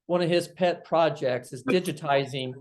one of his pet projects is digitizing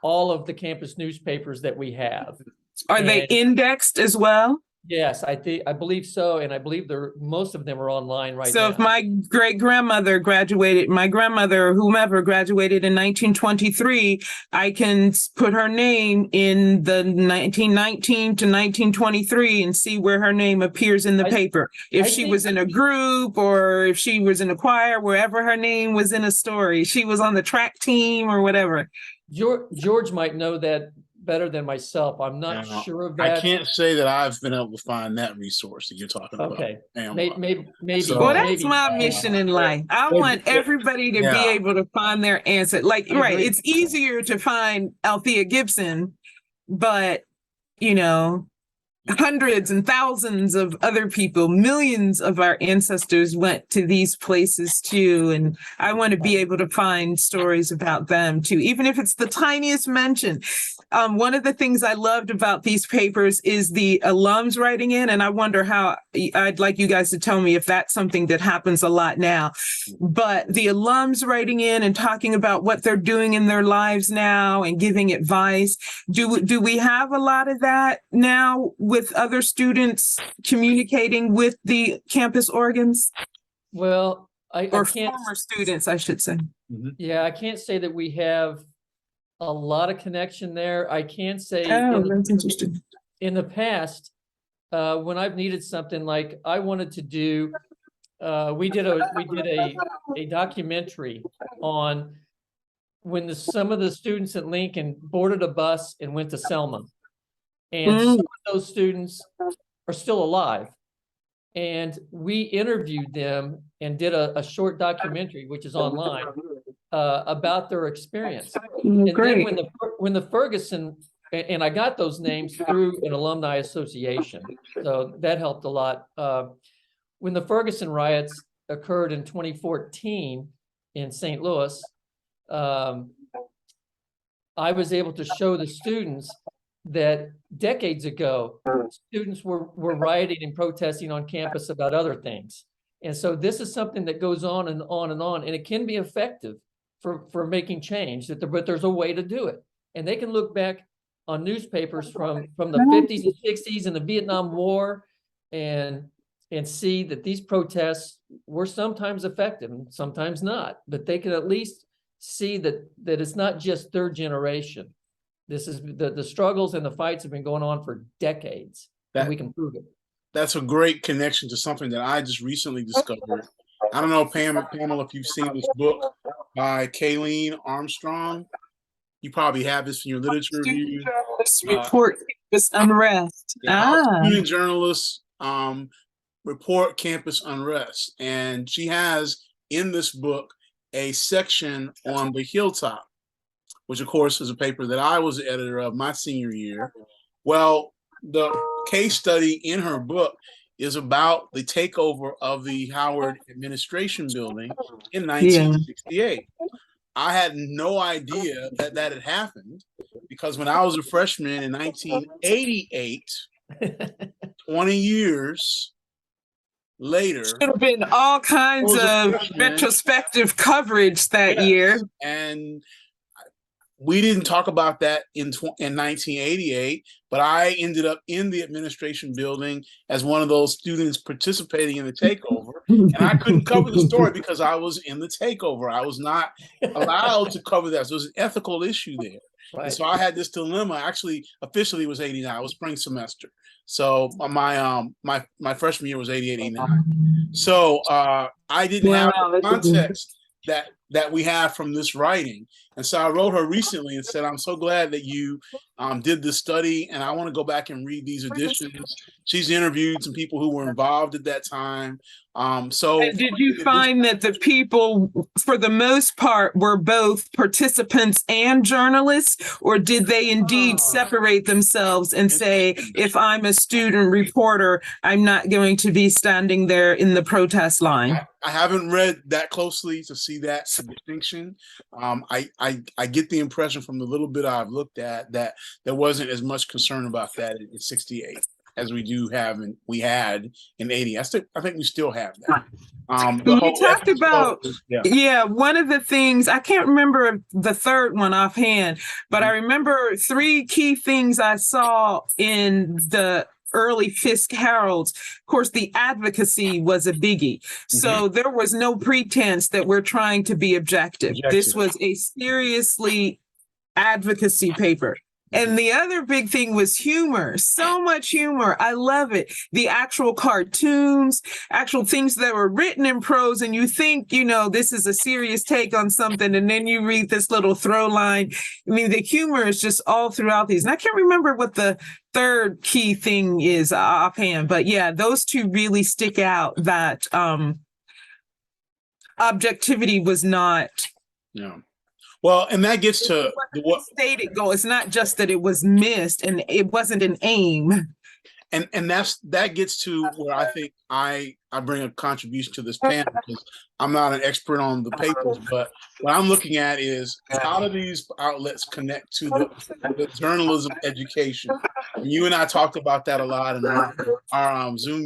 all of the campus newspapers that we have. Are they indexed as well? Yes, I believe so, and I believe most of them are online right now. So if my great-grandmother graduated, my grandmother or whomever graduated in 1923, I can put her name in the 1919 to 1923 and see where her name appears in the paper. If she was in a group or if she was in a choir, wherever her name was in a story, she was on the track team or whatever. George might know that better than myself. I'm not sure of that. I can't say that I've been able to find that resource that you're talking about. Okay, Pamela. maybe. So, well, that's my mission in life. I want everybody to be able to find their answer. Like, right, it's easier to find Althea Gibson, but you know, hundreds and thousands of other people, millions of our ancestors went to these places too. And I want to be able to find stories about them too, even if it's the tiniest mention. One of the things I loved about these papers is the alums writing in, and I wonder how, I'd like you guys to tell me if that's something that happens a lot now, but the alums writing in and talking about what they're doing in their lives now and giving advice. Do we have a lot of that now with other students communicating with the campus organs? Well, or former students, I should say. Yeah, I can't say that we have a lot of connection there. I can say that's interesting. In the past, when I've needed something, like I wanted to do, we did a documentary on when some of the students at Lincoln boarded a bus and went to Selma. And some of those students are still alive. And we interviewed them and did a short documentary, which is online, about their experience. And then when the Ferguson, and I got those names through an alumni association, so that helped a lot. When the Ferguson riots occurred in 2014 in St. Louis, I was able to show the students that decades ago, students were rioting and protesting on campus about other things. And so this is something that goes on and on and on, and it can be effective for making change, but there's a way to do it. And they can look back on newspapers from the 50s and 60s and the Vietnam War and see that these protests were sometimes effective and sometimes not, but they can at least see that it's not just their generation. This is the struggles and the fights have been going on for decades, and we can prove it. That's a great connection to something that I just recently discovered. I don't know, Pamela, if you've seen this book by Kayleen Armstrong. You probably have this in your literature review. Report Campus Unrest. Student journalists report campus unrest. And she has in this book a section on the Hilltop, which of course is a paper that I was the editor of my senior year. Well, the case study in her book is about the takeover of the Howard administration building in 1968. I had no idea that had happened because when I was a freshman in 1988, 20 years later. Should have been all kinds of retrospective coverage that year. And we didn't talk about that in 1988, but I ended up in the administration building as one of those students participating in the takeover. And I couldn't cover the story because I was in the takeover. I was not allowed to cover that. So there was an ethical issue there. Right. And so I had this dilemma. Actually, officially it was 89. It was spring semester. So my freshman year was 88, 89. So I didn't have the context that we have from this writing. And so I wrote her recently and said, I'm so glad that you did this study and I want to go back and read these editions. She's interviewed some people who were involved at that time. And did you find that the people, for the most part, were both participants and journalists, or did they indeed separate themselves and say, if I'm a student reporter, I'm not going to be standing there in the protest line? I haven't read that closely to see that distinction. I get the impression from the little bit I've looked at that there wasn't as much concern about that in 68. as we had in 80. I think we still have that. You talked about, one of the things, I can't remember the third one offhand, but I remember 3 key things I saw in the early Fisk Heralds. Of course, the advocacy was a biggie. So there was no pretense that we're trying to be objective. This was a seriously advocacy paper. And the other big thing was humor. So much humor. I love it. The actual cartoons, actual things that were written in prose, and you think, this is a serious take on something, and then you read this little throw line. I mean, the humor is just all throughout these. And I can't remember what the third key thing is offhand, but yeah, those 2 really stick out, that objectivity was not. Yeah. Well, and that gets to what stated goal. It's not just that it was missed and it wasn't an aim. And that gets to where I think I bring a contribution to this panel, because I'm not an expert on the papers, but what I'm looking at is how do these outlets connect to the journalism education? And you and I talked about that a lot in our Zoom